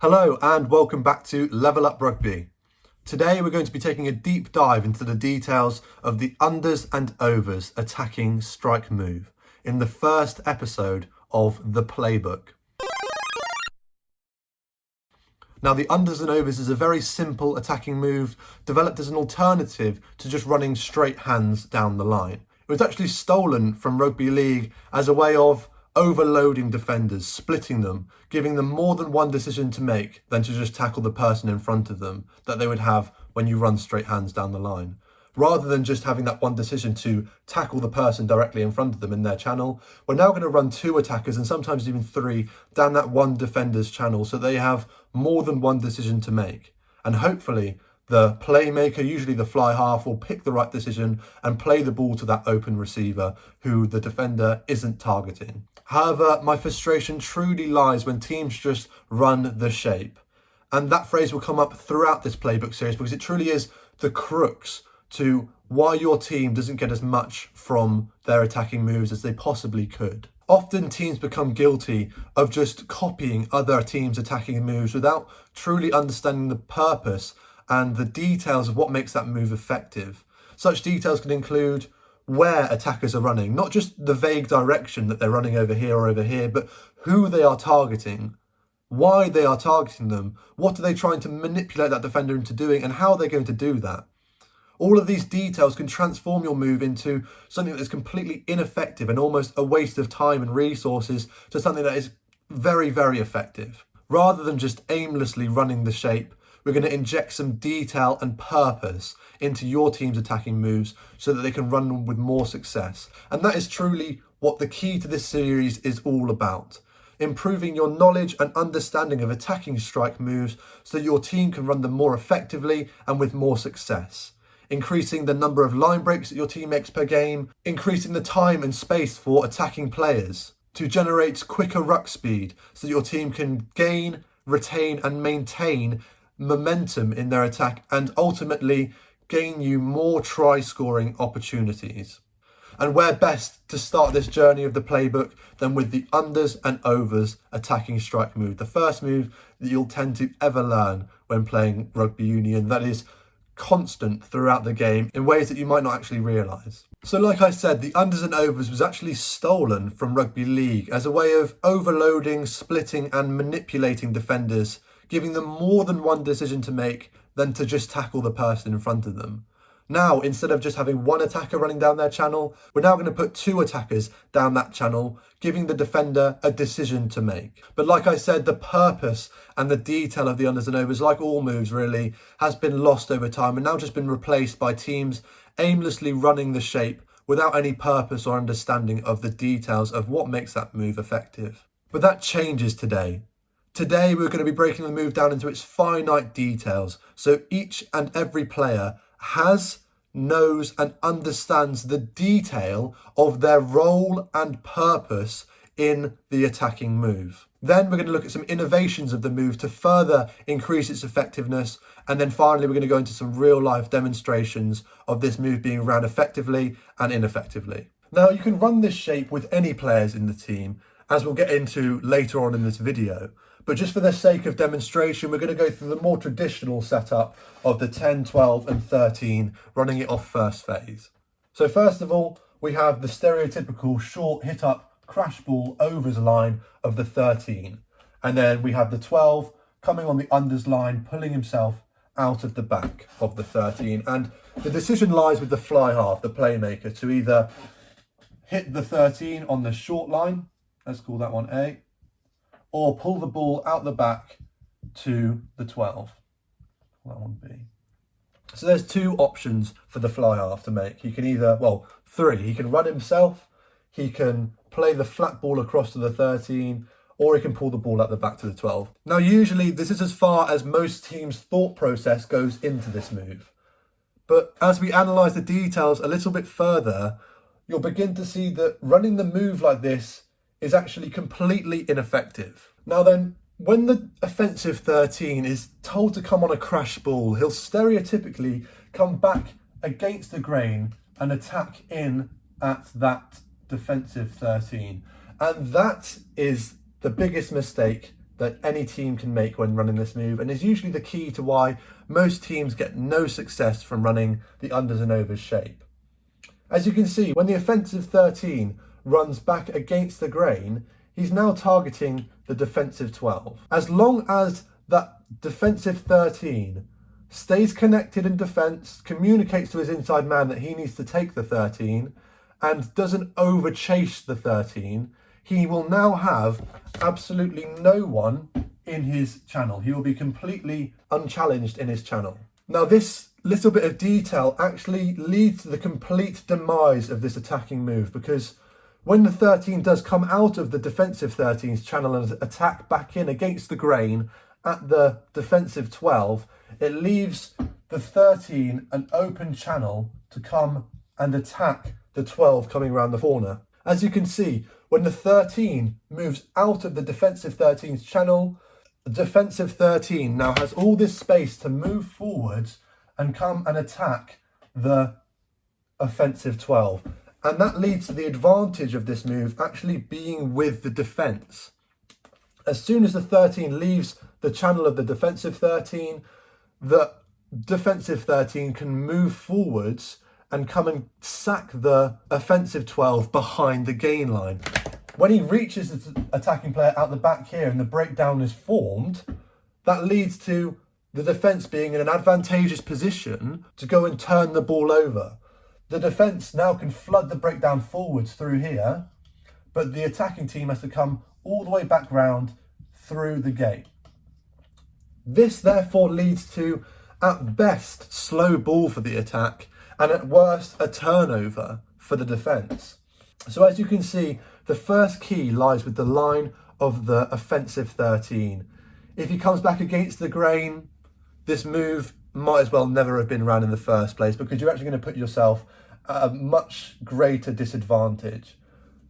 Hello and welcome back to Level Up Rugby. Today we're going to be taking a deep dive into the details of the unders and overs attacking strike move in the first episode of the playbook. Now the unders and overs is a very simple attacking move developed as an alternative to just running straight hands down the line. It was actually stolen from rugby league as a way of overloading defenders, splitting them, giving them more than one decision to make than to just tackle the person in front of them that they would have when you run straight hands down the line. Rather than just having that one decision to tackle the person directly in front of them in their channel, we're now going to run two attackers and sometimes even three down that one defender's channel so they have more than one decision to make. And hopefully the playmaker, usually the fly half, will pick the right decision and play the ball to that open receiver who the defender isn't targeting. However, my frustration truly lies when teams just run the shape. And that phrase will come up throughout this playbook series because it truly is the crux to why your team doesn't get as much from their attacking moves as they possibly could. Often teams become guilty of just copying other teams' attacking moves without truly understanding the purpose and the details of what makes that move effective. Such details can include where attackers are running, not just the vague direction that they're running over here or over here, but who they are targeting, why they are targeting them, what are they trying to manipulate that defender into doing, and how they're going to do that. All of these details can transform your move into something that is completely ineffective and almost a waste of time and resources to something that is very, very effective. Rather than just aimlessly running the shape, we're going to inject some detail and purpose into your team's attacking moves so that they can run them with more success. And that is truly what the key to this series is all about. Improving your knowledge and understanding of attacking strike moves so that your team can run them more effectively and with more success. Increasing the number of line breaks that your team makes per game, increasing the time and space for attacking players to generate quicker ruck speed so that your team can gain, retain and maintain momentum in their attack and ultimately gain you more try-scoring opportunities. And where best to start this journey of the playbook than with the unders and overs attacking strike move, the first move that you'll tend to ever learn when playing rugby union that is constant throughout the game in ways that you might not actually realise. So like I said, the unders and overs was actually stolen from rugby league as a way of overloading, splitting and manipulating defenders, giving them more than one decision to make than to just tackle the person in front of them. Now, instead of just having one attacker running down their channel, we're now going to put two attackers down that channel, giving the defender a decision to make. But like I said, the purpose and the detail of the unders and overs, like all moves really, has been lost over time and now just been replaced by teams aimlessly running the shape without any purpose or understanding of the details of what makes that move effective. But that changes today. Today, we're going to be breaking the move down into its finite details, so each and every player has, knows and understands the detail of their role and purpose in the attacking move. Then we're going to look at some innovations of the move to further increase its effectiveness, and then finally we're going to go into some real life demonstrations of this move being ran effectively and ineffectively. Now you can run this shape with any players in the team, as we'll get into later on in this video. But just for the sake of demonstration, we're going to go through the more traditional setup of the 10, 12 and 13, running it off first phase. So first of all, we have the stereotypical short hit up crash ball overs line of the 13. And then we have the 12 coming on the unders line, pulling himself out of the back of the 13. And the decision lies with the fly half, the playmaker, to either hit the 13 on the short line, let's call that one A, or pull the ball out the back to the 12. That one B. So there's two options for the fly half to make. He can either, well, three. He can run himself, he can play the flat ball across to the 13, or he can pull the ball out the back to the 12. Now, usually this is as far as most teams' thought process goes into this move. But as we analyse the details a little bit further, you'll begin to see that running the move like this is actually completely ineffective. Now then, when the offensive 13 is told to come on a crash ball, he'll stereotypically come back against the grain and attack in at that defensive 13. And that is the biggest mistake that any team can make when running this move, and is usually the key to why most teams get no success from running the unders and overs shape. As you can see, when the offensive 13 runs back against the grain, he's now targeting the defensive 12. As long as that defensive 13 stays connected in defence, communicates to his inside man that he needs to take the 13, and doesn't over-chase the 13, he will now have absolutely no one in his channel. He will be completely unchallenged in his channel. Now, this little bit of detail actually leads to the complete demise of this attacking move, because when the 13 does come out of the defensive 13's channel and attack back in against the grain at the defensive 12, it leaves the 13 an open channel to come and attack the 12 coming around the corner. As you can see, when the 13 moves out of the defensive 13's channel, the defensive 13 now has all this space to move forwards and come and attack the offensive 12. And that leads to the advantage of this move actually being with the defence. As soon as the 13 leaves the channel of the defensive 13, the defensive 13 can move forwards and come and sack the offensive 12 behind the gain line. When he reaches the attacking player out the back here and the breakdown is formed, that leads to the defence being in an advantageous position to go and turn the ball over. The defence now can flood the breakdown forwards through here, but the attacking team has to come all the way back round through the gate. This therefore leads to, at best, slow ball for the attack, and at worst, a turnover for the defence. So as you can see, the first key lies with the line of the offensive 13. If he comes back against the grain, this move might as well never have been ran in the first place, because you're actually going to put yourself at a much greater disadvantage.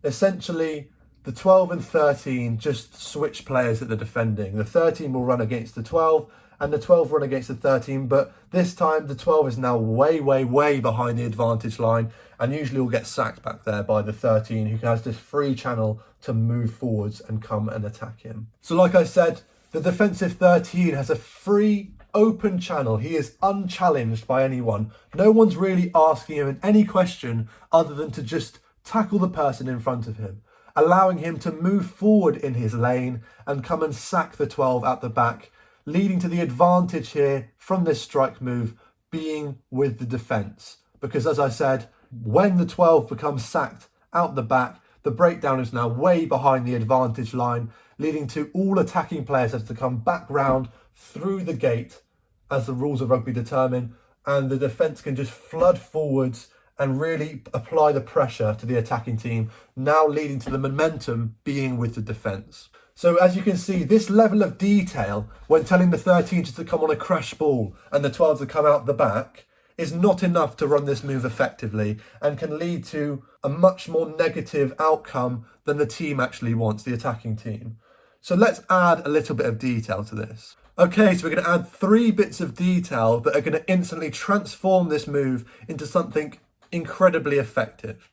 Essentially, the 12 and 13 just switch players that they're defending. The 13 will run against the 12, and the 12 run against the 13, but this time the 12 is now way behind the advantage line, and usually will get sacked back there by the 13, who has this free channel to move forwards and come and attack him. So like I said, the defensive 13 has a free open channel. He is unchallenged by anyone. No one's really asking him any question other than to just tackle the person in front of him, allowing him to move forward in his lane and come and sack the 12 at the back, leading to the advantage here from this strike move being with the defence. Because as I said, when the 12 becomes sacked out the back, the breakdown is now way behind the advantage line, leading to all attacking players have to come back round through the gate, as the rules of rugby determine, and the defence can just flood forwards and really apply the pressure to the attacking team, now leading to the momentum being with the defence. So as you can see, this level of detail when telling the 13 just to come on a crash ball and the 12 to come out the back is not enough to run this move effectively, and can lead to a much more negative outcome than the team actually wants, the attacking team. So let's add a little bit of detail to this. Okay, so we're going to add 3 bits of detail that are going to instantly transform this move into something incredibly effective.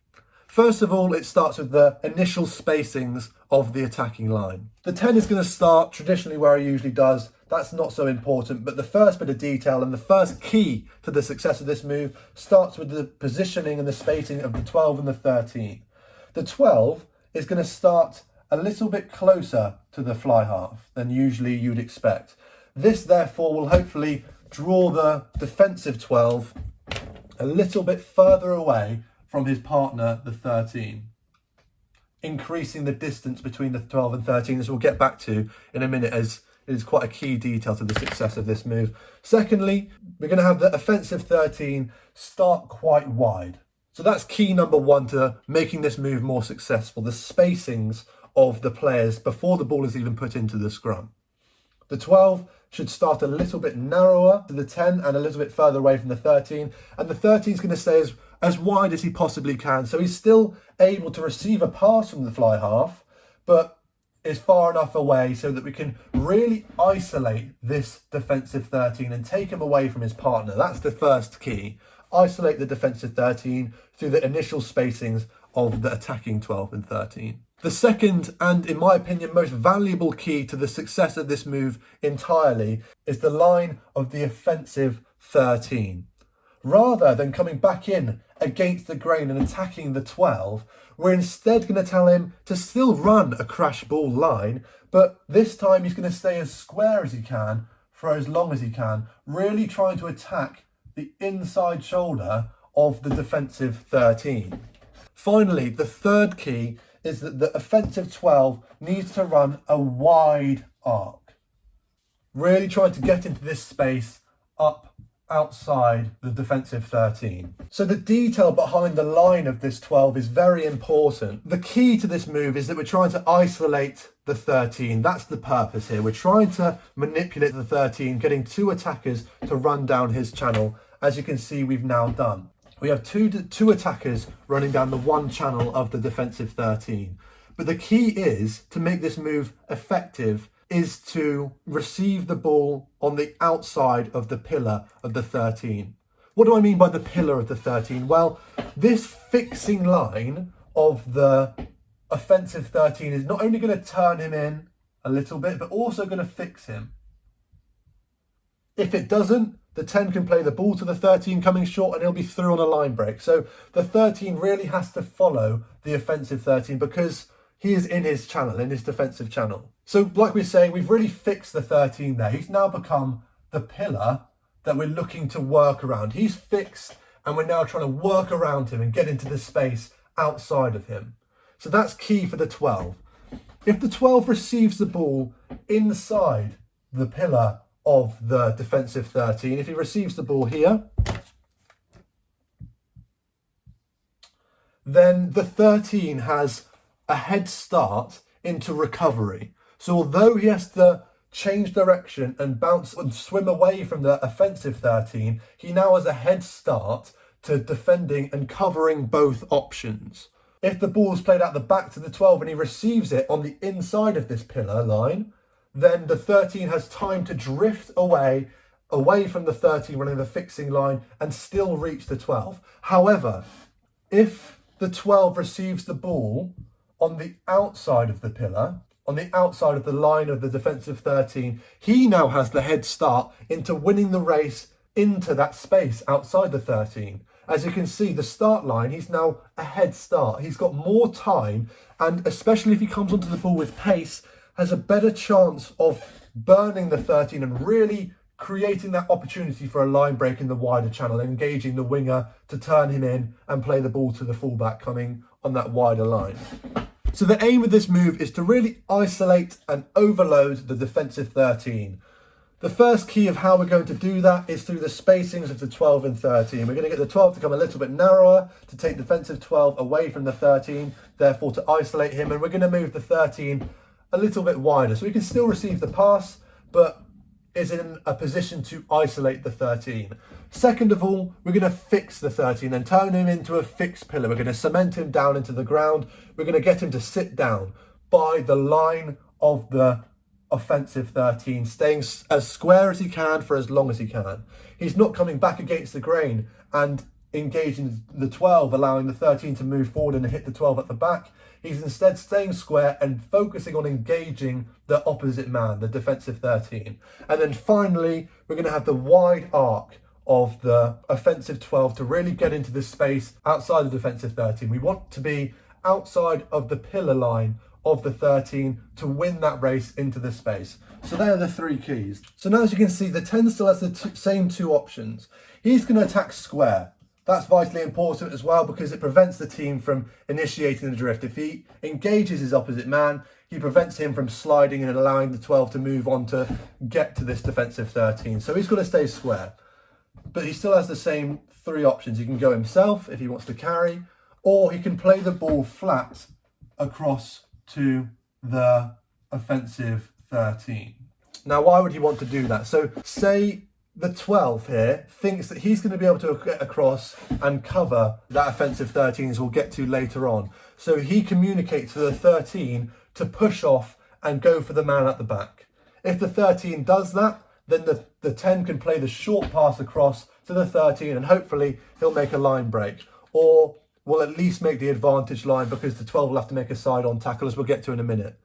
First of all, it starts with the initial spacings of the attacking line. The 10 is going to start traditionally where it usually does. That's not so important, but the first bit of detail and the first key to the success of this move starts with the positioning and the spacing of the 12 and the 13. The 12 is going to start a little bit closer to the fly half than usually you'd expect. This therefore will hopefully draw the defensive 12 a little bit further away from his partner, the 13, increasing the distance between the 12 and 13, as we'll get back to in a minute, as it is quite a key detail to the success of this move. Secondly, we're going to have the offensive 13 start quite wide. So that's key number 1 to making this move more successful, the spacings of the players before the ball is even put into the scrum. The 12 should start a little bit narrower to the 10 and a little bit further away from the 13, and the 13 is going to stay as wide as he possibly can, so he's still able to receive a pass from the fly half, but is far enough away so that we can really isolate this defensive 13 and take him away from his partner. That's the first key. Isolate the defensive 13 through the initial spacings of the attacking 12 and 13. The second, and in my opinion, most valuable key to the success of this move entirely is the line of the offensive 13. Rather than coming back in against the grain and attacking the 12, we're instead going to tell him to still run a crash ball line, but this time he's going to stay as square as he can for as long as he can, really trying to attack the inside shoulder of the defensive 13. Finally, the third key is that the offensive 12 needs to run a wide arc, really trying to get into this space up outside the defensive 13. So the detail behind the line of this 12 is very important. The key to this move is that we're trying to isolate the 13. That's the purpose here. We're trying to manipulate the 13, getting two attackers to run down his channel. As you can see, we've now done. We have two attackers running down the one channel of the defensive 13. But the key is, to make this move effective, is to receive the ball on the outside of the pillar of the 13. What do I mean by the pillar of the 13? Well, this fixing line of the offensive 13 is not only going to turn him in a little bit, but also going to fix him. If it doesn't, the 10 can play the ball to the 13 coming short and he'll be through on a line break. So the 13 really has to follow the offensive 13 because he is in his channel, in his defensive channel. So like we're saying, we've really fixed the 13 there. He's now become the pillar that we're looking to work around. He's fixed and we're now trying to work around him and get into the space outside of him. So that's key for the 12. If the 12 receives the ball inside the pillar of the defensive 13, if he receives the ball here, then the 13 has a head start into recovery. So although he has to change direction and bounce and swim away from the offensive 13, he now has a head start to defending and covering both options. If the ball is played out the back to the 12 and he receives it on the inside of this pillar line, then the 13 has time to drift away from the 13 running the fixing line and still reach the 12. However, if the 12 receives the ball on the outside of the pillar, on the outside of the line of the defensive 13, he now has the head start into winning the race into that space outside the 13. As you can see, the start line, he's now a head start. He's got more time, and especially if he comes onto the ball with pace, has a better chance of burning the 13 and really creating that opportunity for a line break in the wider channel, engaging the winger to turn him in and play the ball to the fullback coming on that wider line. So the aim of this move is to really isolate and overload the defensive 13. The first key of how we're going to do that is through the spacings of the 12 and 13. We're going to get the 12 to come a little bit narrower to take defensive 12 away from the 13, therefore to isolate him. And we're going to move the 13 a little bit wider. So we can still receive the pass, but is in a position to isolate the 13. Second of all, we're going to fix the 13 and turn him into a fixed pillar. We're going to cement him down into the ground. We're going to get him to sit down by the line of the offensive 13, staying as square as he can for as long as he can. He's not coming back against the grain and engaging the 12, allowing the 13 to move forward and hit the 12 at the back. He's instead staying square and focusing on engaging the opposite man, the defensive 13. And then finally, we're going to have the wide arc of the offensive 12 to really get into the space outside the defensive 13. We want to be outside of the pillar line of the 13 to win that race into the space. So they are the three keys. So now as you can see, the 10 still has the same two options. He's going to attack square. That's vitally important as well because it prevents the team from initiating the drift. If he engages his opposite man, he prevents him from sliding and allowing the 12 to move on to get to this defensive 13. So he's got to stay square. But he still has the same three options. He can go himself if he wants to carry, or he can play the ball flat across to the offensive 13. Now, why would he want to do that? So say the 12 here thinks that he's going to be able to get across and cover that offensive 13, as we'll get to later on. So he communicates to the 13 to push off and go for the man at the back. If the 13 does that, then the 10 can play the short pass across to the 13 and hopefully he'll make a line break. Or will at least make the advantage line, because the 12 will have to make a side-on tackle, as we'll get to in a minute.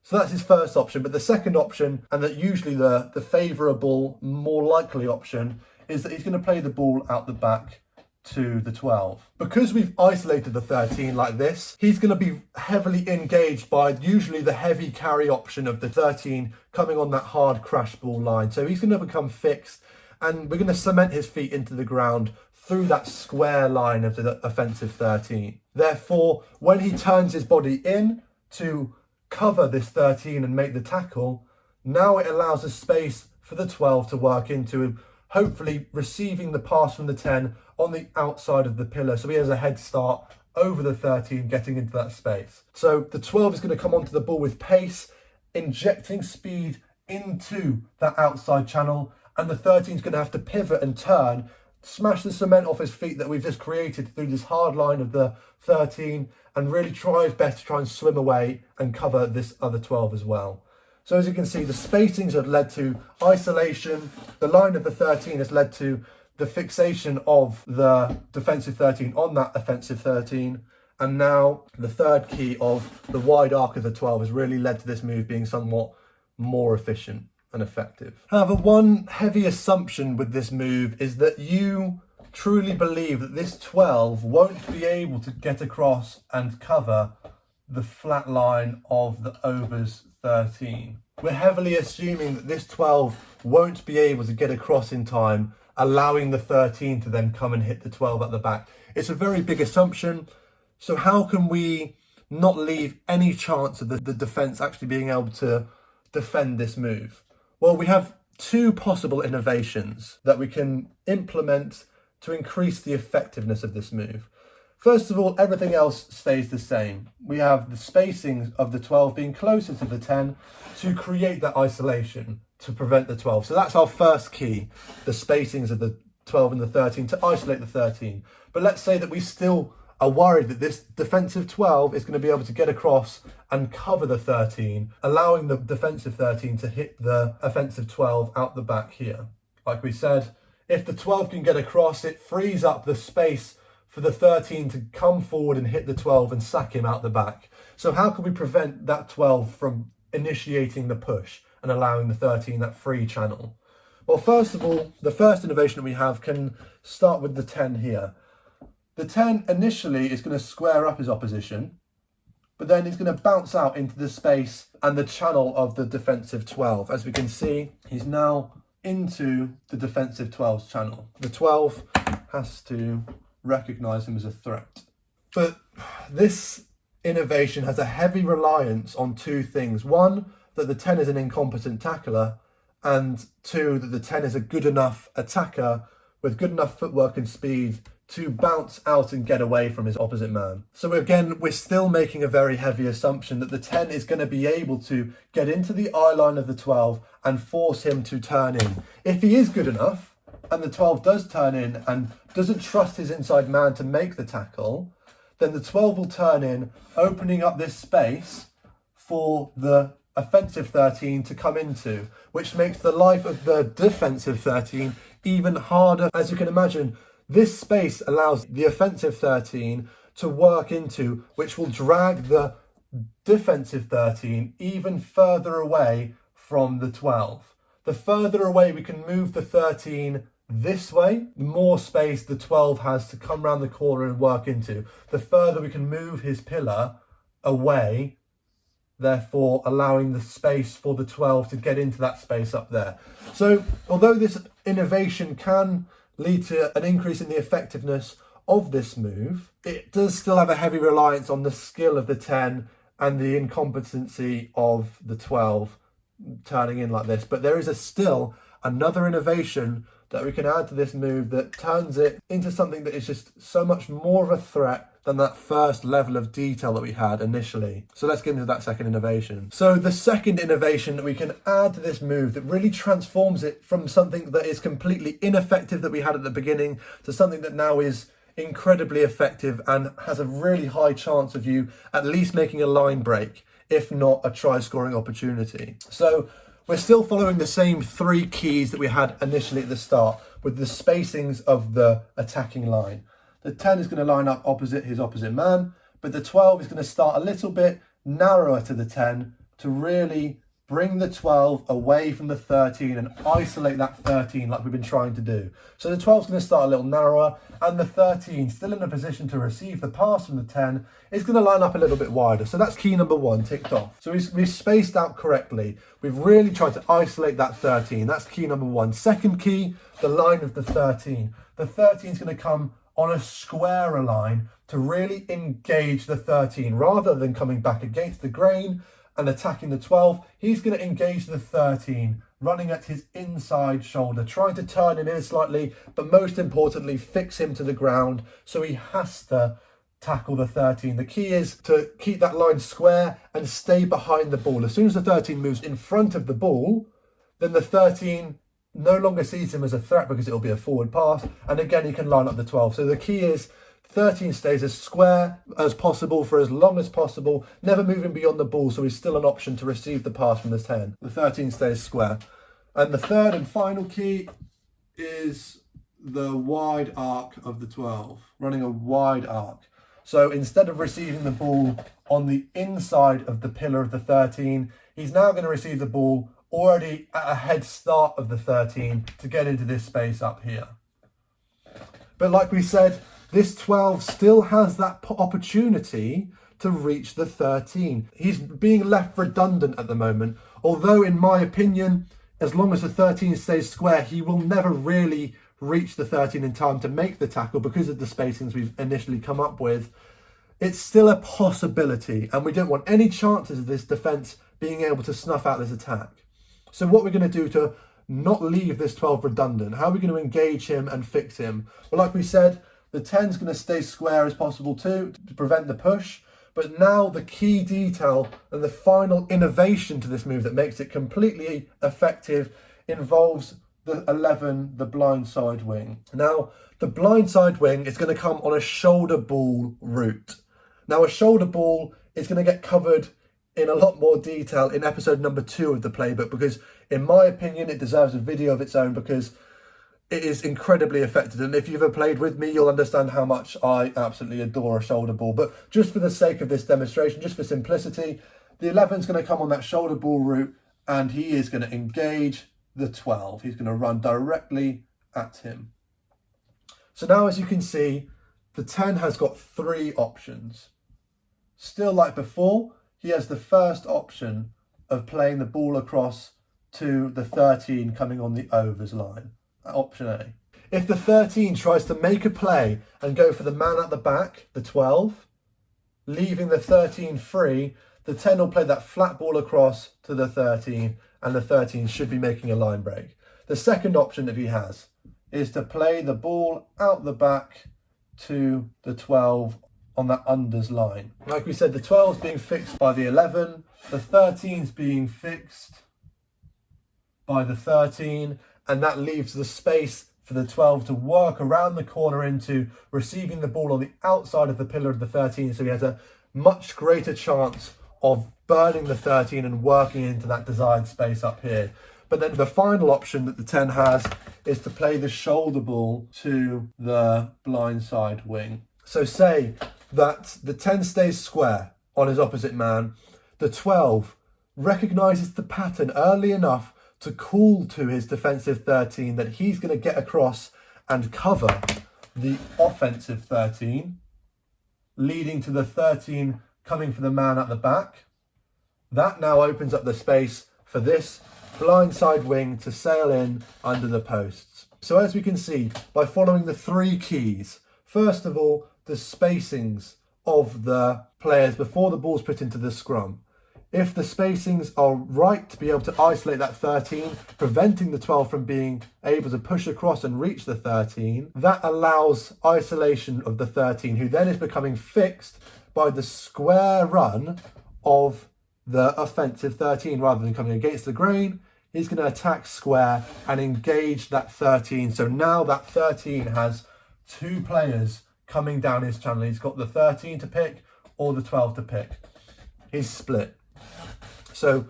So that's his first option. But the second option, and that usually the favourable, more likely option, is that he's going to play the ball out the back to the 12. Because we've isolated the 13 like this, he's going to be heavily engaged by usually the heavy carry option of the 13 coming on that hard crash ball line. So he's going to become fixed, and we're going to cement his feet into the ground through that square line of the offensive 13. Therefore, when he turns his body in to cover this 13 and make the tackle, now it allows a space for the 12 to work into, hopefully receiving the pass from the 10 on the outside of the pillar. So he has a head start over the 13 getting into that space. So the 12 is going to come onto the ball with pace, injecting speed into that outside channel, and the 13 is going to have to pivot and turn, smash the cement off his feet that we've just created through this hard line of the 13, and really try his best to try and swim away and cover this other 12 as well. So as you can see, the spacings have led to isolation. The line of the 13 has led to the fixation of the defensive 13 on that offensive 13. And now the third key of the wide arc of the 12 has really led to this move being somewhat more efficient and effective. However, one heavy assumption with this move is that you truly believe that this 12 won't be able to get across and cover the flat line of the overs 13. We're heavily assuming that this 12 won't be able to get across in time, allowing the 13 to then come and hit the 12 at the back. It's a very big assumption. So how can we not leave any chance of the defence actually being able to defend this move? Well, we have two possible innovations that we can implement to increase the effectiveness of this move. First of all, everything else stays the same. We have the spacings of the 12 being closer to the 10 to create that isolation to prevent the 12. So that's our first key, the spacings of the 12 and the 13 to isolate the 13. But let's say that we still are worried that this defensive 12 is going to be able to get across and cover the 13, allowing the defensive 13 to hit the offensive 12 out the back here. Like we said, if the 12 can get across, it frees up the space for the 13 to come forward and hit the 12 and sack him out the back. So how can we prevent that 12 from initiating the push and allowing the 13 that free channel? Well, first of all, the first innovation that we have can start with the 10 here. The 10 initially is going to square up his opposition, but then he's going to bounce out into the space and the channel of the defensive 12. As we can see, he's now into the defensive 12's channel. The 12 has to recognise him as a threat. But this innovation has a heavy reliance on two things. One, that the 10 is an incompetent tackler, and two, that the 10 is a good enough attacker with good enough footwork and speed to bounce out and get away from his opposite man. So again, we're still making a very heavy assumption that the 10 is going to be able to get into the eye line of the 12 and force him to turn in. If he is good enough, and the 12 does turn in and doesn't trust his inside man to make the tackle, then the 12 will turn in, opening up this space for the offensive 13 to come into, which makes the life of the defensive 13 even harder. As you can imagine, this space allows the offensive 13 to work into, which will drag the defensive 13 even further away from the 12. The further away we can move the 13 this way, the more space the 12 has to come round the corner and work into. The further we can move his pillar away, therefore allowing the space for the 12 to get into that space up there. So although this innovation can lead to an increase in the effectiveness of this move, it does still have a heavy reliance on the skill of the 10 and the incompetency of the 12 turning in like this. But there is still another innovation that we can add to this move that turns it into something that is just so much more of a threat than that first level of detail that we had initially. So let's get into that second innovation. So the second innovation that we can add to this move that really transforms it from something that is completely ineffective that we had at the beginning to something that now is incredibly effective and has a really high chance of you at least making a line break, if not a try scoring opportunity. So we're still following the same three keys that we had initially at the start with the spacings of the attacking line. the 10 is going to line up opposite his opposite man, but the 12 is going to start a little bit narrower to the 10 to really bring the 12 away from the 13 and isolate that 13 like we've been trying to do. So the 12 is going to start a little narrower, and the 13, still in a position to receive the pass from the 10, is going to line up a little bit wider. So that's key number 1 ticked off. So we've spaced out correctly. We've really tried to isolate that 13. That's key number 1. Second key, the line of the 13. The 13 is going to come on a squarer line to really engage the 13 rather than coming back against the grain and attacking the 12. He's going to engage the 13, running at his inside shoulder, trying to turn him in slightly, but most importantly, fix him to the ground. So he has to tackle the 13. The key is to keep that line square and stay behind the ball. As soon as the 13 moves in front of the ball, then the 13 no longer sees him as a threat because it'll be a forward pass. And again, he can line up the 12. So the key is 13 stays as square as possible for as long as possible, never moving beyond the ball, so he's still an option to receive the pass from the 10. The 13 stays square. And the third and final key is the wide arc of the 12, running a wide arc. So instead of receiving the ball on the inside of the pillar of the 13, he's now going to receive the ball already at a head start of the 13 to get into this space up here. But like we said, this 12 still has that opportunity to reach the 13. He's being left redundant at the moment, although in my opinion, as long as the 13 stays square, he will never really reach the 13 in time to make the tackle because of the spacings we've initially come up with. It's still a possibility, and we don't want any chances of this defence being able to snuff out this attack. So what we're going to do to not leave this 12 redundant, how are we going to engage him and fix him? Well, like we said, the 10 is going to stay square as possible too to prevent the push. But now the key detail and the final innovation to this move that makes it completely effective involves the 11, the blindside wing. Now, the blindside wing is going to come on a shoulder ball route. Now, a shoulder ball is going to get covered in a lot more detail in episode number 2 of the playbook because, in my opinion, it deserves a video of its own because it is incredibly effective. And if you've ever played with me, you'll understand how much I absolutely adore a shoulder ball. But just for the sake of this demonstration, just for simplicity, the 11 is going to come on that shoulder ball route and he is going to engage the 12. He's going to run directly at him. So now, as you can see, the 10 has got 3 options. Still like before, he has the first option of playing the ball across to the 13 coming on the overs line. Option A. If the 13 tries to make a play and go for the man at the back, the 12, leaving the 13 free, the 10 will play that flat ball across to the 13 and the 13 should be making a line break. The second option that he has is to play the ball out the back to the 12 on that unders line. Like we said, the 12 is being fixed by the 11, the 13 is being fixed by the 13, and that leaves the space for the 12 to work around the corner into receiving the ball on the outside of the pillar of the 13, so he has a much greater chance of burning the 13 and working into that desired space up here. But then the final option that the 10 has is to play the shoulder ball to the blindside wing. So say that the 10 stays square on his opposite man, the 12 recognises the pattern early enough to call to his defensive 13 that he's going to get across and cover the offensive 13, leading to the 13 coming for the man at the back. That now opens up the space for this blindside wing to sail in under the posts. So as we can see, by following the 3 keys, first of all, the spacings of the players before the ball's put into the scrum. If the spacings are right to be able to isolate that 13, preventing the 12 from being able to push across and reach the 13, that allows isolation of the 13, who then is becoming fixed by the square run of the offensive 13. Rather than coming against the grain, he's going to attack square and engage that 13. So now that 13 has 2 players coming down his channel. He's got the 13 to pick or the 12 to pick. He's split. So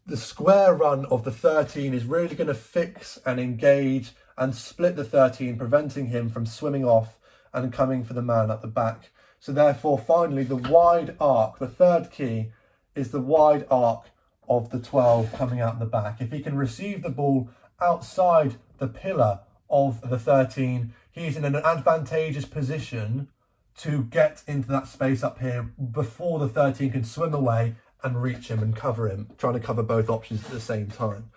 the square run of the 13 is really going to fix and engage and split the 13, preventing him from swimming off and coming for the man at the back. So therefore, finally, the wide arc, the third key, is the wide arc of the 12 coming out the back. If he can receive the ball outside the pillar of the 13, he's in an advantageous position to get into that space up here before the 13 can swim away and reach him and cover him, trying to cover both options at the same time.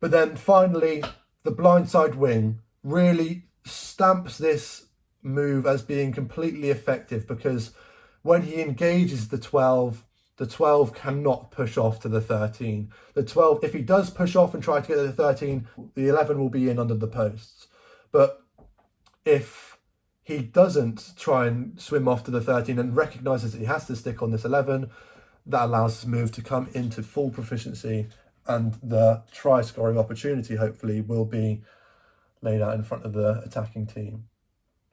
But then finally, the blindside wing really stamps this move as being completely effective, because when he engages the 12 cannot push off to the 13. The 12, if he does push off and try to get to the 13, the 11 will be in under the posts. But if he doesn't try and swim off to the 13 and recognises that he has to stick on this 11, that allows his move to come into full proficiency, and the try scoring opportunity hopefully will be laid out in front of the attacking team.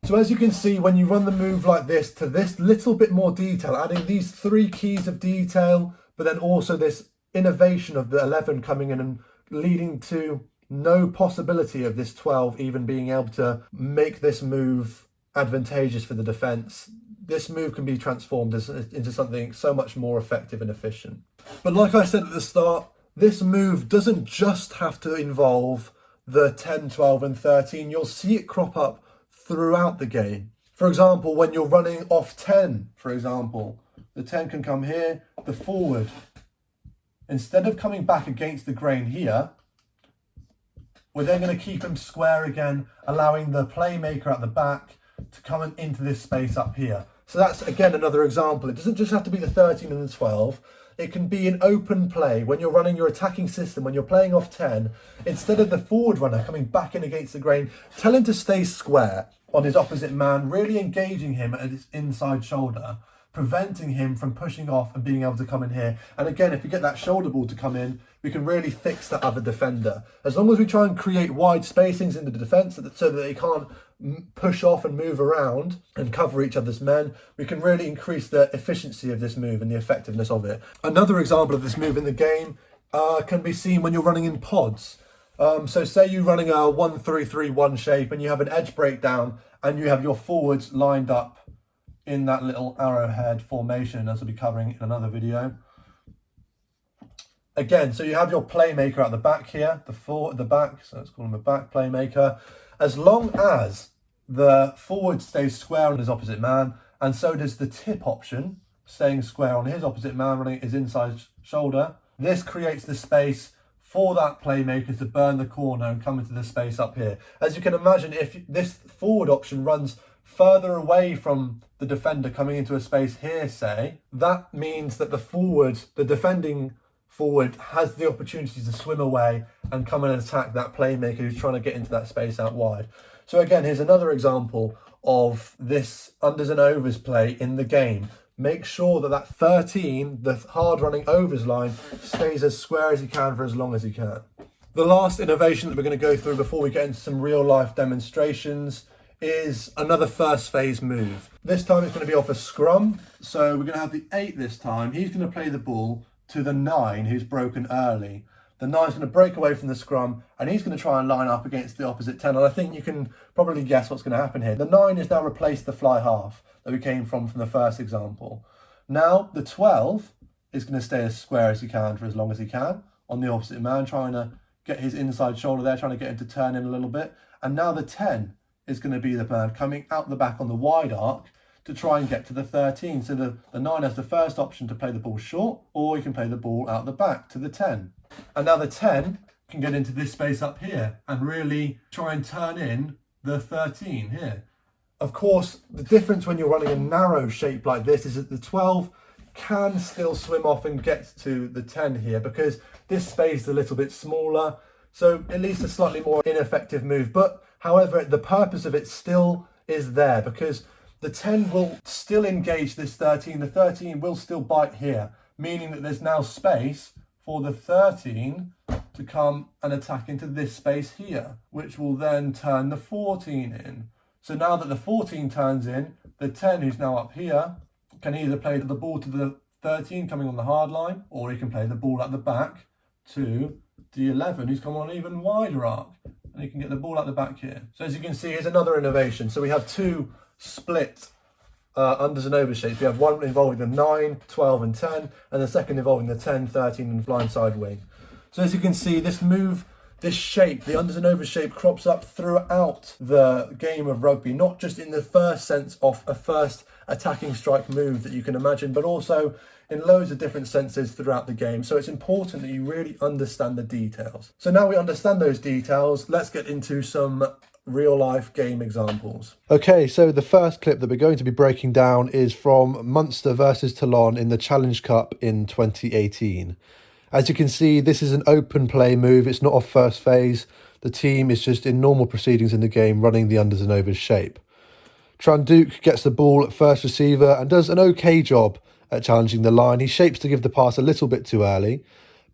So as you can see, when you run the move like this to this little bit more detail, adding these 3 keys of detail, but then also this innovation of the 11 coming in and leading to no possibility of this 12 even being able to make this move advantageous for the defence, this move can be transformed into something so much more effective and efficient. But like I said at the start, this move doesn't just have to involve the 10, 12 and 13. You'll see it crop up throughout the game. For example, when you're running off 10, for example, the 10 can come here, the forward. Instead of coming back against the grain here, we're then going to keep him square again, allowing the playmaker at the back to come into this space up here. So that's, again, another example. It doesn't just have to be the 13 and the 12. It can be an open play. When you're running your attacking system, when you're playing off 10, instead of the forward runner coming back in against the grain, tell him to stay square on his opposite man, really engaging him at his inside shoulder, preventing him from pushing off and being able to come in here. And again, if we get that shoulder ball to come in, we can really fix that other defender. As long as we try and create wide spacings in the defence so that they can't push off and move around and cover each other's men, we can really increase the efficiency of this move and the effectiveness of it. Another example of this move in the game can be seen when you're running in pods. So say you're running a 1-3-3-1 shape and you have an edge breakdown and you have your forwards lined up in that little arrowhead formation, as we'll be covering in another video. Again, so you have your playmaker at the back here, the back, so let's call him a back playmaker. As long as the forward stays square on his opposite man, and so does the tip option, staying square on his opposite man, running his inside shoulder, this creates the space for that playmaker to burn the corner and come into the space up here. As you can imagine, if this forward option runs further away from the defender coming into a space here, say, that means that the defending forward has the opportunity to swim away and come and attack that playmaker who's trying to get into that space out wide. So again, here's another example of this unders and overs play in the game. Make sure that that 13, the hard running overs line, stays as square as you can for as long as you can. The last innovation that we're going to go through before we get into some real life demonstrations is another first phase move. This time it's going to be off a scrum. So we're going to have the 8 this time. He's going to play the ball to the 9 who's broken early. The 9's going to break away from the scrum and he's going to try and line up against the opposite 10. And I think you can probably guess what's going to happen here. The 9 has now replaced the fly half that we came from the first example. Now the 12 is going to stay as square as he can for as long as he can on the opposite man, trying to get his inside shoulder there, trying to get him to turn in a little bit. And now the 10 is going to be the man coming out the back on the wide arc to try and get to the 13. So the 9 has the first option to play the ball short, or he can play the ball out the back to the 10. And now the 10 can get into this space up here and really try and turn in the 13 here. Of course, the difference when you're running a narrow shape like this is that the 12 can still swim off and get to the 10 here because this space is a little bit smaller. So at least a slightly more ineffective move. But however, the purpose of it still is there because the 10 will still engage this 13. The 13 will still bite here, meaning that there's now space for the 13 to come and attack into this space here, which will then turn the 14 in. So now that the 14 turns in, the 10 who's now up here can either play the ball to the 13 coming on the hard line, or he can play the ball at the back to the 11 who's come on an even wider arc. And he can get the ball at the back here. So as you can see, here's another innovation. So we have 2 split unders and overs shapes. We have one involving the 9, 12 and 10, and the second involving the 10, 13 and blindside wing. So as you can see, this move, this shape, the unders and overs shape, crops up throughout the game of rugby, not just in the first sense of a first attacking strike move that you can imagine, but also in loads of different senses throughout the game. So it's important that you really understand the details. So now we understand those details, let's get into some real life game examples. Okay, so the first clip that we're going to be breaking down is from Munster versus Toulon in the Challenge Cup in 2018. As you can see, this is an open play move. It's not off first phase. The team is just in normal proceedings in the game, running the unders and overs shape. Tranduc gets the ball at first receiver and does an okay job at challenging the line. He shapes to give the pass a little bit too early,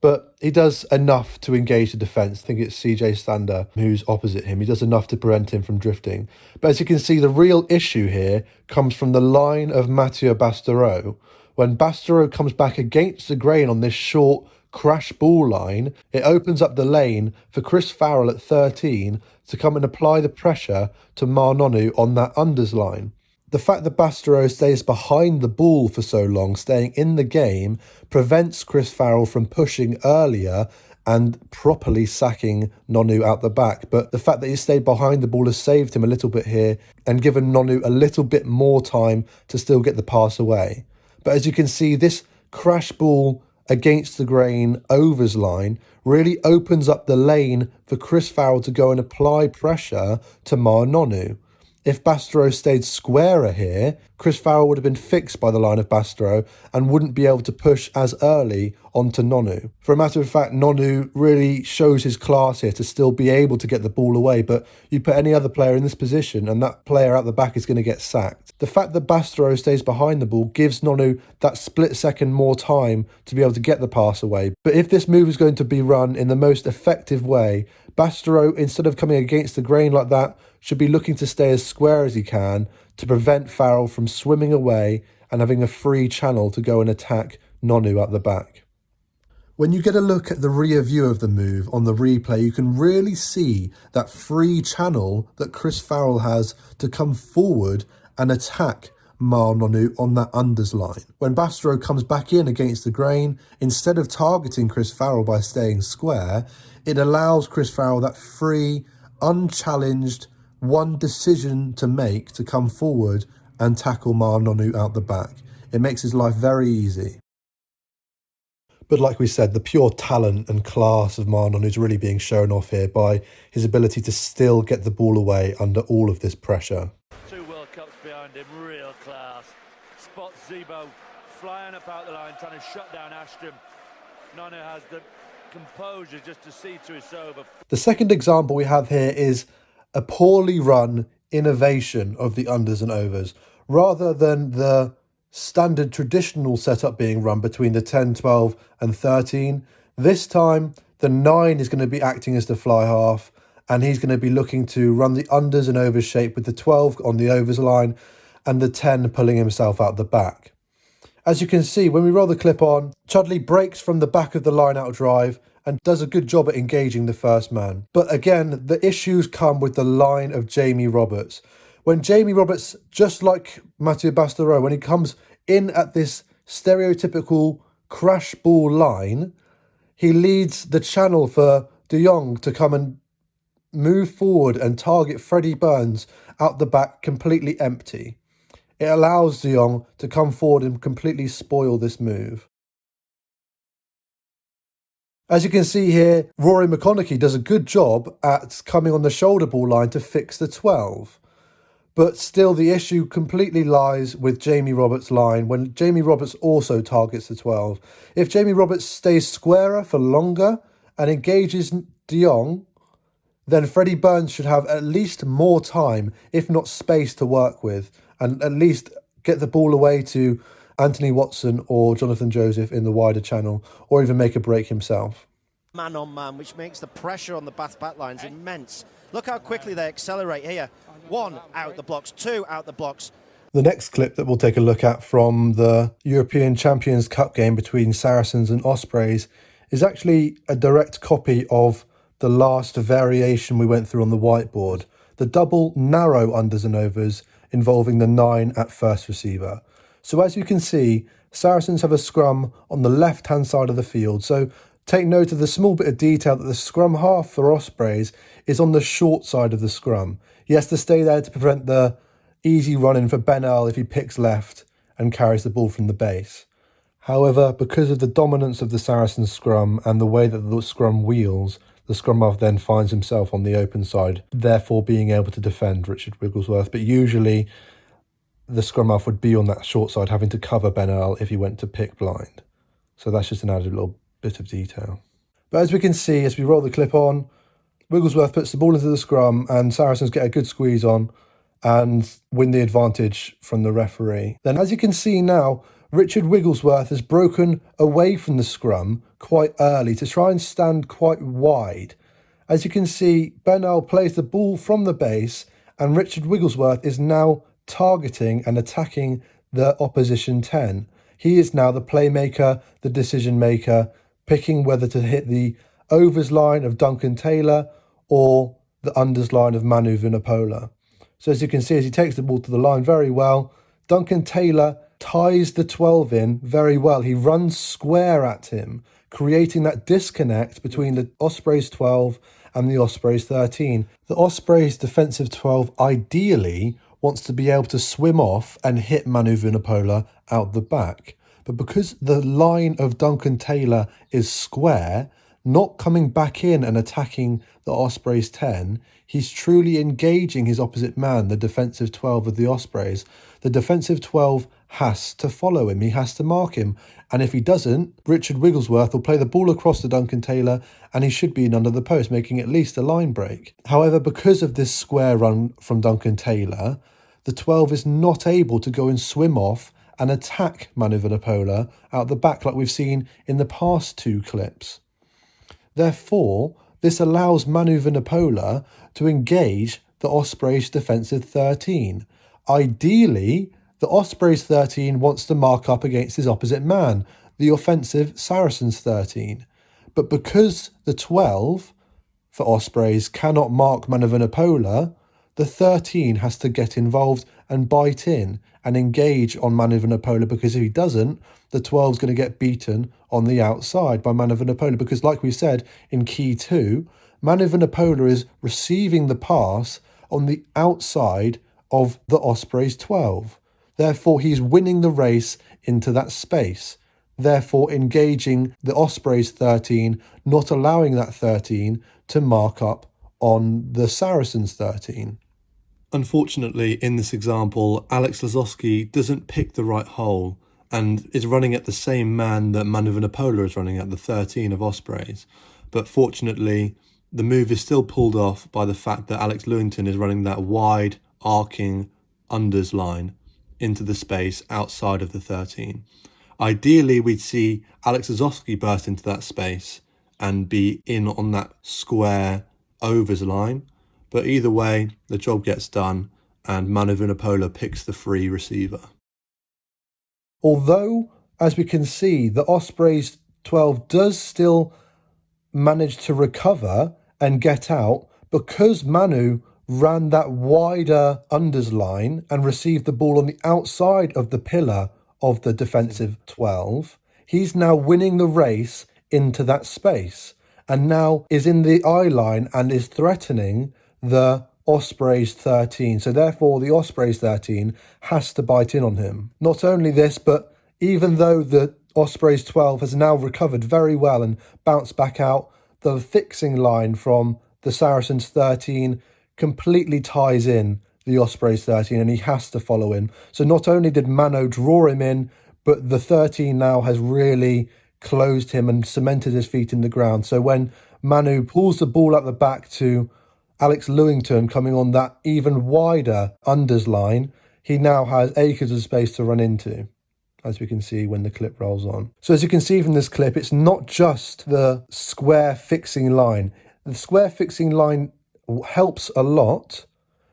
but he does enough to engage the defence. I think it's CJ Stander who's opposite him. He does enough to prevent him from drifting. But as you can see, the real issue here comes from the line of Mathieu Bastareaud. When Bastareaud comes back against the grain on this short crash ball line, it opens up the lane for Chris Farrell at 13 to come and apply the pressure to Marnonu on that unders line. The fact that Bastareaud stays behind the ball for so long, staying in the game, prevents Chris Farrell from pushing earlier and properly sacking Nonu out the back. But the fact that he stayed behind the ball has saved him a little bit here and given Nonu a little bit more time to still get the pass away. But as you can see, this crash ball against the grain overs line really opens up the lane for Chris Farrell to go and apply pressure to Marnonu. If Bastareaud stayed squarer here, Chris Farrell would have been fixed by the line of Bastareaud and wouldn't be able to push as early onto Nonu. For a matter of fact, Nonu really shows his class here to still be able to get the ball away, but you put any other player in this position and that player out the back is going to get sacked. The fact that Bastareaud stays behind the ball gives Nonu that split second more time to be able to get the pass away. But if this move is going to be run in the most effective way, Bastareaud, instead of coming against the grain like that, should be looking to stay as square as he can to prevent Farrell from swimming away and having a free channel to go and attack Nonu at the back. When you get a look at the rear view of the move on the replay, you can really see that free channel that Chris Farrell has to come forward and attack Marnonu on that unders line. When Bastareaud comes back in against the grain, instead of targeting Chris Farrell by staying square, it allows Chris Farrell that free, unchallenged, one decision to make to come forward and tackle Marnonu out the back. It makes his life very easy. But like we said, the pure talent and class of Marnonu is really being shown off here by his ability to still get the ball away under all of this pressure. 2 World Cups behind him, real class. Spots Zebo flying up out the line, trying to shut down Ashton. Nonu has the composure just to see to it's over. The second example we have here is a poorly run innovation of the unders and overs. Rather than the standard traditional setup being run between the 10, 12 and 13, this time the 9 is going to be acting as the fly half and he's going to be looking to run the unders and overs shape with the 12 on the overs line and the 10 pulling himself out the back. As you can see, when we roll the clip on, Chudley breaks from the back of the line out drive and does a good job at engaging the first man. But again, the issues come with the line of Jamie Roberts. When Jamie Roberts, just like Mathieu Bastareaud, when he comes in at this stereotypical crash ball line, he leads the channel for De Jong to come and move forward and target Freddie Burns out the back completely empty. It allows De Jong to come forward and completely spoil this move. As you can see here, Rory McConaughey does a good job at coming on the shoulder ball line to fix the 12. But still the issue completely lies with Jamie Roberts' line when Jamie Roberts also targets the 12. If Jamie Roberts stays squarer for longer and engages De Jong, then Freddie Burns should have at least more time, if not space, to work with and at least get the ball away to Anthony Watson or Jonathan Joseph in the wider channel, or even make a break himself. Man on man, which makes the pressure on the Bath back lines immense. Look how quickly they accelerate here. 1 out the blocks, 2 out the blocks. The next clip that we'll take a look at from the European Champions Cup game between Saracens and Ospreys is actually a direct copy of the last variation we went through on the whiteboard. The double narrow unders and overs involving the 9 at first receiver. So as you can see, Saracens have a scrum on the left-hand side of the field. So take note of the small bit of detail that the scrum half for Ospreys is on the short side of the scrum. He has to stay there to prevent the easy run-in for Ben Earl if he picks left and carries the ball from the base. However, because of the dominance of the Saracen scrum and the way that the scrum wheels, the scrum half then finds himself on the open side, therefore being able to defend Richard Wigglesworth. But usually the scrum half would be on that short side, having to cover Ben Earl if he went to pick blind. So that's just an added little bit of detail. But as we can see, as we roll the clip on, Wigglesworth puts the ball into the scrum and Saracens get a good squeeze on and win the advantage from the referee. Then as you can see now, Richard Wigglesworth has broken away from the scrum quite early to try and stand quite wide. As you can see, Ben Earl plays the ball from the base and Richard Wigglesworth is now targeting and attacking the opposition 10. He is now the playmaker, the decision maker, picking whether to hit the overs line of Duncan Taylor or the unders line of Manu Vunipola. So as you can see, as he takes the ball to the line very well, Duncan Taylor ties the 12 in very well. He runs square at him, creating that disconnect between the Ospreys 12 and the Ospreys 13. The Ospreys defensive 12 ideally wants to be able to swim off and hit Manu Vunipola out the back. But because the line of Duncan Taylor is square, not coming back in and attacking the Ospreys 10, he's truly engaging his opposite man, the defensive 12 of the Ospreys. The defensive 12 has to follow him, he has to mark him. And if he doesn't, Richard Wigglesworth will play the ball across to Duncan Taylor and he should be in under the post, making at least a line break. However, because of this square run from Duncan Taylor, the 12 is not able to go and swim off and attack Manu Vunipola out the back like we've seen in the past 2 clips. Therefore, this allows Manu Vunipola to engage the Ospreys defensive 13. Ideally, the Ospreys 13 wants to mark up against his opposite man, the offensive Saracens 13. But because the 12 for Ospreys cannot mark Manu Vunipola, the 13 has to get involved and bite in and engage on Manu Vunipola, because if he doesn't, the 12 is going to get beaten on the outside by Manu Vunipola, because like we said in key 2, Manu Vunipola is receiving the pass on the outside of the Ospreys 12. Therefore, he's winning the race into that space, therefore engaging the Ospreys 13, not allowing that 13 to mark up on the Saracens 13. Unfortunately, in this example, Alex Lazowski doesn't pick the right hole and is running at the same man that Manu Vunipola is running at, the 13 of Ospreys. But fortunately, the move is still pulled off by the fact that Alex Lewington is running that wide, arcing unders line into the space outside of the 13. Ideally, we'd see Alex Lazowski burst into that space and be in on that square overs line. But either way, the job gets done and Manu Vunipola picks the free receiver. Although, as we can see, the Ospreys 12 does still manage to recover and get out, because Manu ran that wider unders line and received the ball on the outside of the pillar of the defensive 12, he's now winning the race into that space and now is in the eye line and is threatening the Ospreys 13. So therefore the Ospreys 13 has to bite in on him. Not only this, but even though the Ospreys 12 has now recovered very well and bounced back out, the fixing line from the Saracens 13 completely ties in the Ospreys 13 and he has to follow him. So not only did Mano draw him in, but the 13 now has really closed him and cemented his feet in the ground. So when Manu pulls the ball up the back to Alex Lewington coming on that even wider unders line, he now has acres of space to run into, as we can see when the clip rolls on. So as you can see from this clip, it's not just the square fixing line. The square fixing line helps a lot,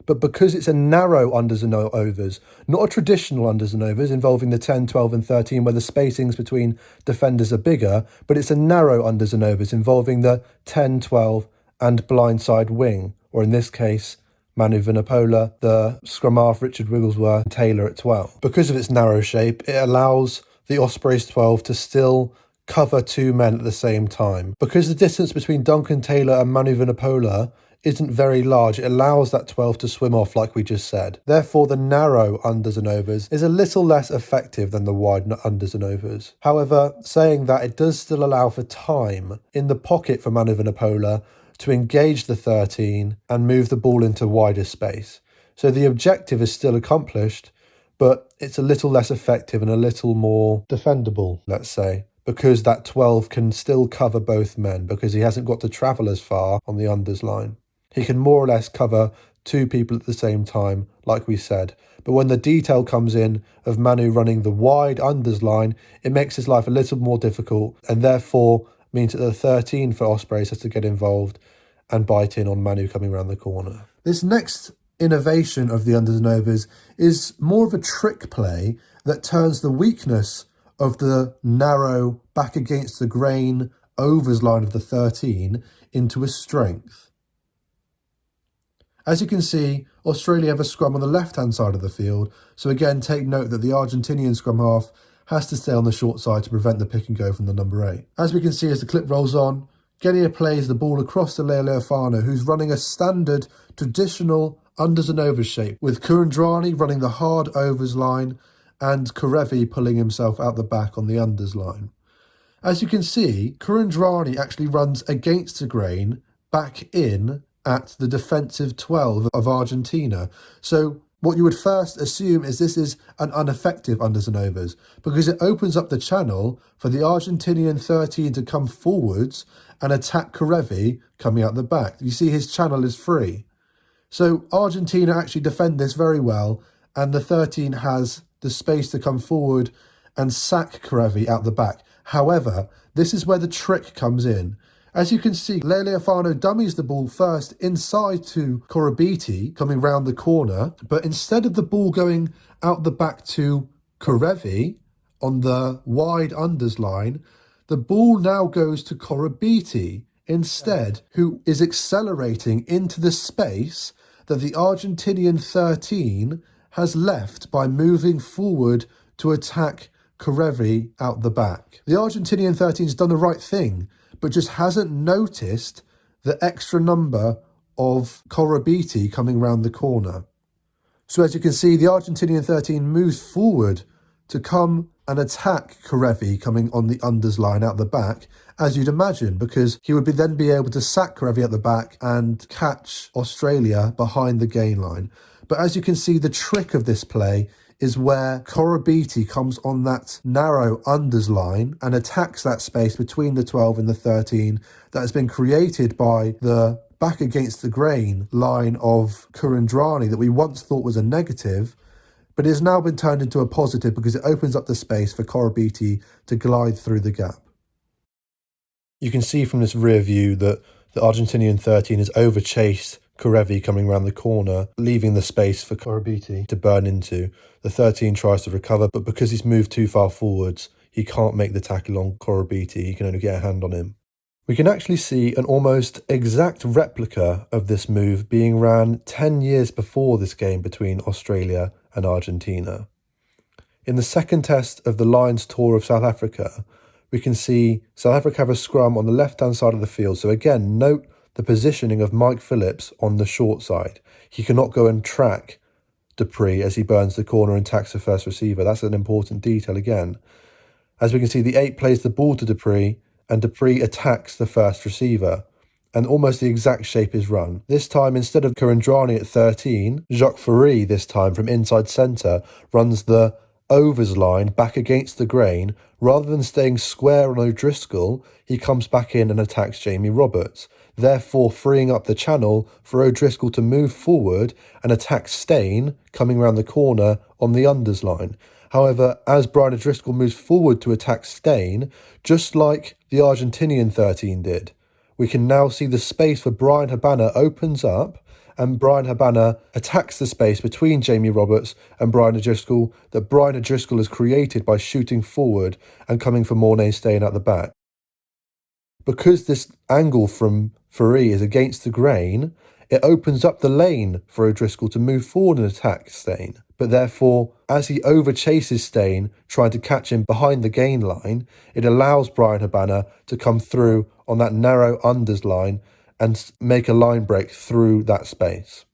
but because it's a narrow unders and overs, not a traditional unders and overs involving the 10, 12 and 13 where the spacings between defenders are bigger, but it's a narrow unders and overs involving the 10, 12 and blindside wing, or in this case, Manu Vunipola, the scrum half Richard Wigglesworth, and Taylor at 12. Because of its narrow shape, it allows the Ospreys 12 to still cover 2 men at the same time. Because the distance between Duncan Taylor and Manu Vunipola isn't very large, it allows that 12 to swim off like we just said. Therefore, the narrow unders and overs is a little less effective than the wide unders and overs. However, saying that, it does still allow for time in the pocket for Manu Vunipola to engage the 13 and move the ball into wider space. So the objective is still accomplished, but it's a little less effective and a little more defendable, let's say, because that 12 can still cover both men because he hasn't got to travel as far on the unders line. He can more or less cover 2 people at the same time, like we said. But when the detail comes in of Manu running the wide unders line, it makes his life a little more difficult and therefore means that the 13 for Ospreys has to get involved and bite in on Manu coming around the corner. This next innovation of the unders and overs is more of a trick play that turns the weakness of the narrow back against the grain overs line of the 13 into a strength. As you can see, Australia have a scrum on the left-hand side of the field, so again take note that the Argentinian scrum half has to stay on the short side to prevent the pick and go from the number 8. As we can see as the clip rolls on, Genia plays the ball across to Leo Leofano, who's running a standard traditional unders and overs shape, with Kurandrani running the hard overs line and Karevi pulling himself out the back on the unders line. As you can see, Kurandrani actually runs against the grain back in at the defensive 12 of Argentina. So what you would first assume is this is an ineffective unders and overs because it opens up the channel for the Argentinian 13 to come forwards and attack Karevi coming out the back. You see his channel is free. So Argentina actually defend this very well, and the 13 has the space to come forward and sack Karevi out the back. However, this is where the trick comes in. As you can see, Leo Leofano dummies the ball first inside to Korobiti coming round the corner, but instead of the ball going out the back to Karevi on the wide unders line, the ball now goes to Korobiti instead, who is accelerating into the space that the Argentinian 13 has left by moving forward to attack Karevi out the back. The Argentinian 13's done the right thing, but just hasn't noticed the extra number of Korobiti coming round the corner. So as you can see, the Argentinian 13 moves forward to come and attack Karevi coming on the unders line out the back, as you'd imagine, because he would then be able to sack Karevi at the back and catch Australia behind the gain line. But as you can see, the trick of this play is where Korobiti comes on that narrow unders line and attacks that space between the 12 and the 13 that has been created by the back against the grain line of Kurandrani that we once thought was a negative, but it has now been turned into a positive because it opens up the space for Korobiti to glide through the gap. You can see from this rear view that the Argentinian 13 has overchased Karevi coming round the corner, leaving the space for Korobiti to burn into. The 13 tries to recover, but because he's moved too far forwards, he can't make the tackle on Korobiti. He can only get a hand on him. We can actually see an almost exact replica of this move being ran 10 years before this game between Australia and Argentina. In the second test of the Lions tour of South Africa, we can see South Africa have a scrum on the left-hand side of the field. So again, note the positioning of Mike Phillips on the short side. He cannot go and track Dupree as he burns the corner and tacks the first receiver. That's an important detail again. As we can see, the 8 plays the ball to Dupree, and Dupree attacks the first receiver, and almost the exact shape is run. This time, instead of Kurandrani at 13, Jacques Fourie, this time from inside centre, runs the overs line back against the grain. Rather than staying square on O'Driscoll, he comes back in and attacks Jamie Roberts, therefore freeing up the channel for O'Driscoll to move forward and attack Steyn coming round the corner on the unders line. However, as Brian O'Driscoll moves forward to attack Steyn, just like the Argentinian 13 did, we can now see the space for Brian Habana opens up, and Brian Habana attacks the space between Jamie Roberts and Brian O'Driscoll that Brian O'Driscoll has created by shooting forward and coming for Mornay Steyn at the back. Because this angle from Fourie is against the grain, it opens up the lane for O'Driscoll to move forward and attack Stain. But therefore, as he overchases Stain, trying to catch him behind the gain line, it allows Brian Habana to come through on that narrow unders line and make a line break through that space.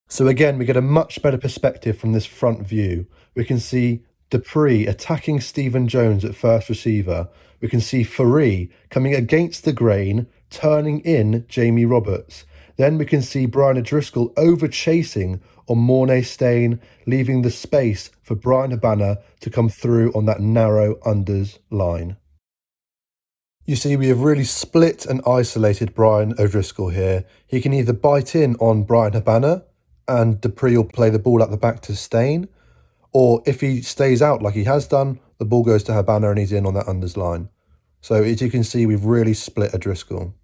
So again, we get a much better perspective from this front view. We can see Dupree attacking Stephen Jones at first receiver. We can see Faree coming against the grain, turning in Jamie Roberts. Then we can see Brian O'Driscoll over-chasing on Mornay Stain, leaving the space for Brian Habana to come through on that narrow unders line. You see, we have really split and isolated Brian O'Driscoll here. He can either bite in on Brian Habana, and Dupree will play the ball at the back to Stain, or if he stays out like he has done, the ball goes to Habana and he's in on that unders line. So as you can see, we've really split O'Driscoll.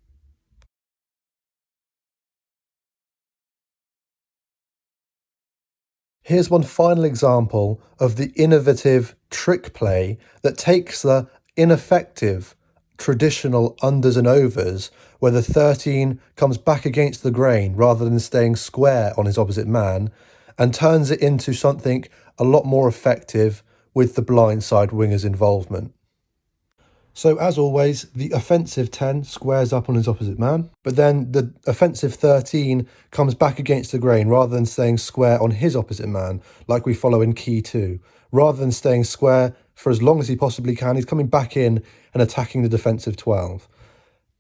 Here's one final example of the innovative trick play that takes the ineffective traditional unders and overs where the 13 comes back against the grain rather than staying square on his opposite man and turns it into something a lot more effective with the blindside winger's involvement. So as always, the offensive 10 squares up on his opposite man, but then the offensive 13 comes back against the grain rather than staying square on his opposite man, like we follow in key 2. Rather than staying square for as long as he possibly can, he's coming back in and attacking the defensive 12.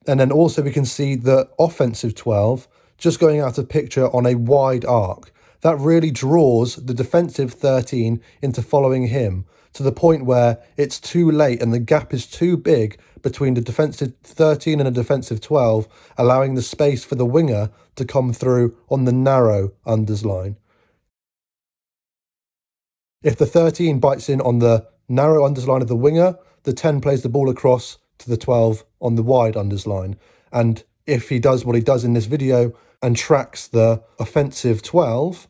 And then also we can see the offensive 12 just going out of picture on a wide arc. That really draws the defensive 13 into following him, to the point where it's too late and the gap is too big between the defensive 13 and the defensive 12, allowing the space for the winger to come through on the narrow unders line. If the 13 bites in on the narrow unders line of the winger, the 10 plays the ball across to the 12 on the wide unders line. And if he does what he does in this video and tracks the offensive 12,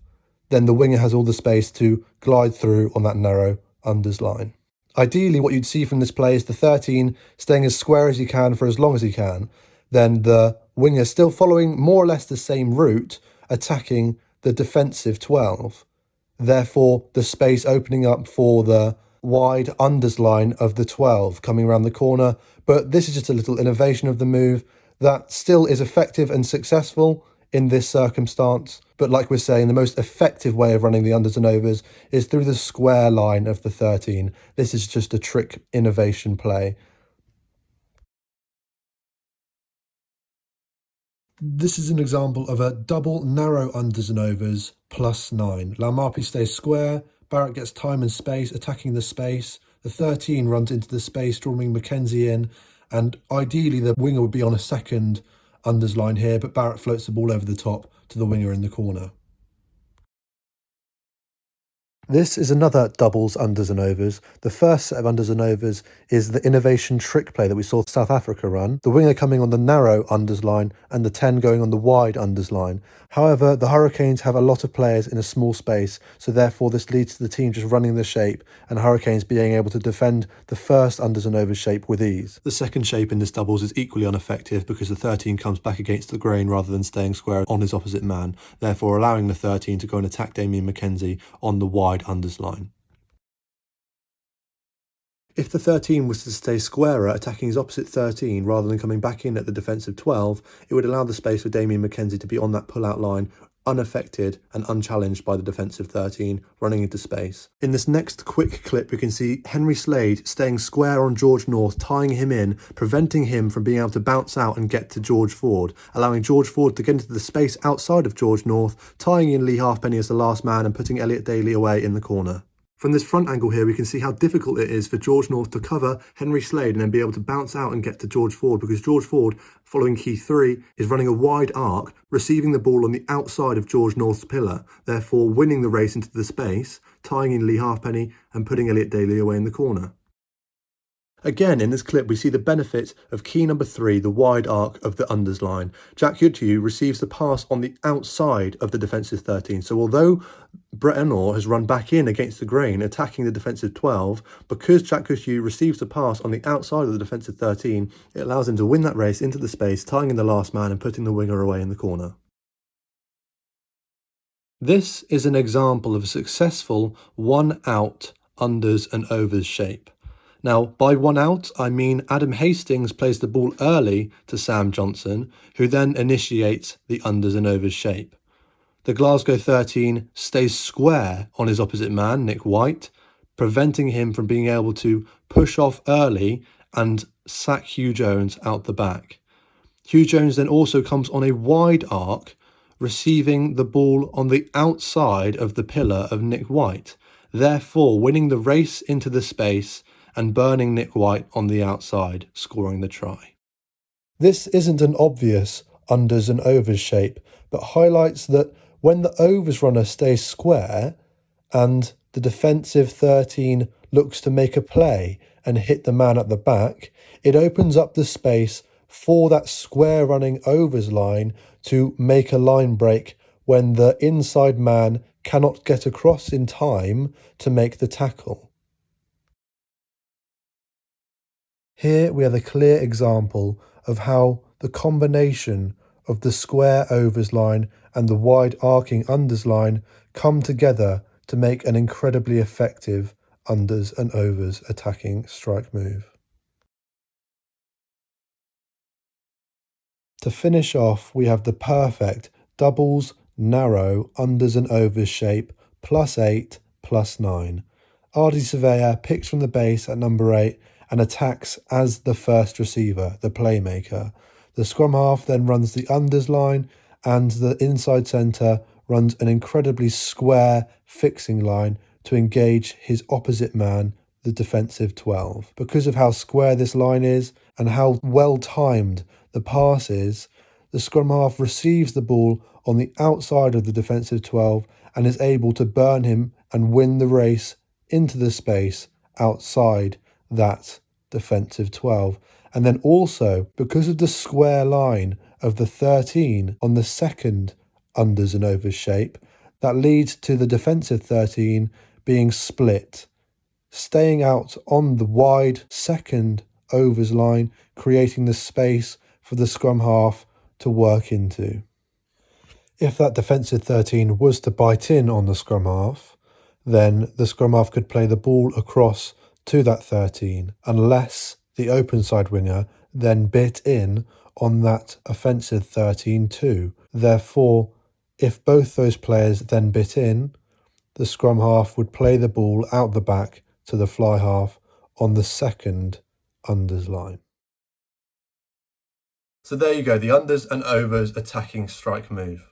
then the winger has all the space to glide through on that narrow unders line. Ideally, what you'd see from this play is the 13 staying as square as he can for as long as he can, then the winger still following more or less the same route, attacking the defensive 12. Therefore, the space opening up for the wide unders line of the 12 coming around the corner. But this is just a little innovation of the move that still is effective and successful in this circumstance. But like we're saying, the most effective way of running the unders and overs is through the square line of the 13. This is just a trick innovation play. This is an example of a double narrow unders and overs +9. Laumapi stays square, Barrett gets time and space, attacking the space. The 13 runs into the space, drawing Mackenzie in, and ideally the winger would be on a second unders line here, but Barrett floats the ball over the top to the winger in the corner. This is another doubles unders and overs. The first set of unders and overs is the innovation trick play that we saw South Africa run. The winger coming on the narrow unders line and the 10 going on the wide unders line. However, the Hurricanes have a lot of players in a small space, so therefore this leads to the team just running the shape and Hurricanes being able to defend the first unders and overs shape with ease. The second shape in this doubles is equally ineffective because the 13 comes back against the grain rather than staying square on his opposite man, therefore allowing the 13 to go and attack Damien Mackenzie on the wide unders line. If the 13 was to stay squarer, attacking his opposite 13 rather than coming back in at the defensive 12, it would allow the space for Damien Mackenzie to be on that pull-out line, unaffected and unchallenged by the defensive 13, running into space. In this next quick clip, we can see Henry Slade staying square on George North, tying him in, preventing him from being able to bounce out and get to George Ford, allowing George Ford to get into the space outside of George North, tying in Lee Halfpenny as the last man and putting Elliot Daly away in the corner. From this front angle here, we can see how difficult it is for George North to cover Henry Slade and then be able to bounce out and get to George Ford, because George Ford, following key 3, is running a wide arc, receiving the ball on the outside of George North's pillar, therefore winning the race into the space, tying in Lee Halfpenny and putting Elliot Daly away in the corner. Again, in this clip, we see the benefit of key number 3, the wide arc of the unders line. Jack Yutyu receives the pass on the outside of the defensive 13. So although Brett Enor has run back in against the grain, attacking the defensive 12. Because Jack Cushew receives a pass on the outside of the defensive 13, it allows him to win that race into the space, tying in the last man and putting the winger away in the corner. This is an example of a successful one-out unders and overs shape. Now, by one out, I mean Adam Hastings plays the ball early to Sam Johnson, who then initiates the unders and overs shape. The Glasgow 13 stays square on his opposite man, Nick White, preventing him from being able to push off early and sack Hugh Jones out the back. Hugh Jones then also comes on a wide arc, receiving the ball on the outside of the pillar of Nick White, therefore winning the race into the space and burning Nick White on the outside, scoring the try. This isn't an obvious unders and overs shape, but highlights that when the overs runner stays square and the defensive 13 looks to make a play and hit the man at the back, it opens up the space for that square running overs line to make a line break when the inside man cannot get across in time to make the tackle. Here we have a clear example of how the combination of the square overs line and the wide arcing unders line come together to make an incredibly effective unders and overs attacking strike move. To finish off, we have the perfect doubles, narrow, unders and overs shape, +8, +9. Ardy Surveyor picks from the base at number 8 and attacks as the first receiver, the playmaker. The scrum half then runs the unders line, and the inside centre runs an incredibly square fixing line to engage his opposite man, the defensive 12. Because of how square this line is and how well timed the pass is, the scrum half receives the ball on the outside of the defensive 12 and is able to burn him and win the race into the space outside that defensive 12. And then also, because of the square line of the 13 on the second unders and overs shape, that leads to the defensive 13 being split, staying out on the wide second overs line, creating the space for the scrum half to work into. If that defensive 13 was to bite in on the scrum half, then the scrum half could play the ball across to that 13, unless the open side winger then bit in on that offensive 13 too. Therefore, if both those players then bit in, the scrum half would play the ball out the back to the fly half on the second unders line. So there you go, the unders and overs attacking strike move.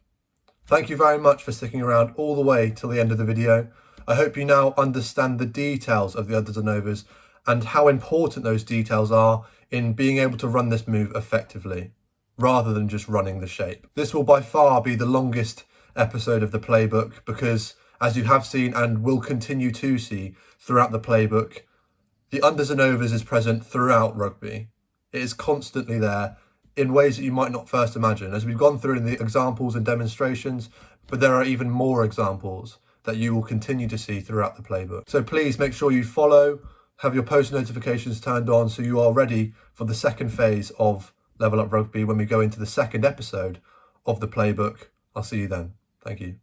Thank you very much for sticking around all the way till the end of the video. I hope you now understand the details of the unders and overs and how important those details are in being able to run this move effectively, rather than just running the shape. This will by far be the longest episode of the playbook because, as you have seen and will continue to see throughout the playbook, the unders and overs is present throughout rugby. It is constantly there in ways that you might not first imagine, as we've gone through in the examples and demonstrations, but there are even more examples that you will continue to see throughout the playbook. So please make sure you follow, have your post notifications turned on so you are ready for the second phase of Level Up Rugby when we go into the second episode of the playbook. I'll see you then. Thank you.